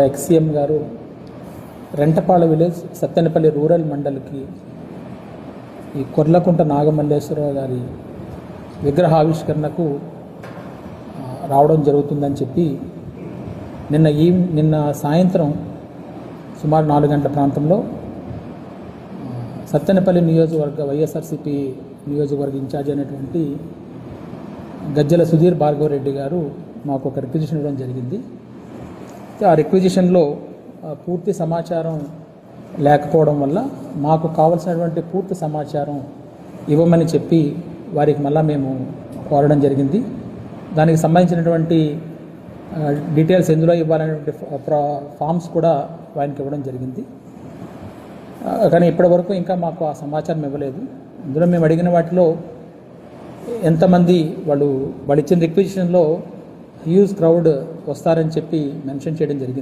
Ex-CM గారు Rentapalla village Sattenapalli rural మండల్కి ఈ కొర్లకుంట నాగమల్లేశ్వరరావు గారి విగ్రహావిష్కరణకు రావడం జరుగుతుందని చెప్పి నిన్న సాయంత్రం సుమారు 4 గంటల ప్రాంతంలో సత్తెనపల్లి నియోజకవర్గ వైఎస్ఆర్సీపీ నియోజకవర్గ ఇన్ఛార్జ్ అయినటువంటి గజ్జల సుధీర్ భార్గవరెడ్డి గారు మాకు ఒక రిక్వెజిషన్ ఇవ్వడం జరిగింది. ఆ రిక్వెజిషన్లో పూర్తి సమాచారం లేకపోవడం వల్ల మాకు కావాల్సినటువంటి పూర్తి సమాచారం ఇవ్వమని చెప్పి వారికి మళ్ళీ మేము కోరడం జరిగింది. దానికి సంబంధించినటువంటి డీటెయిల్స్ ఎందులో ఇవ్వాలనేటువంటి ఫామ్స్ కూడా వారికి ఇవ్వడం జరిగింది. కానీ ఇప్పటివరకు ఇంకా మాకు ఆ సమాచారం ఇవ్వలేదు. ఇందులో మేము అడిగిన వాటిలో ఎంతమంది వాళ్ళు ఇచ్చిన రిక్వెజిషన్లో హ్యూజ్ క్రౌడ్ వస్తారని చెప్పి మెన్షన్ చేయడం జరిగింది.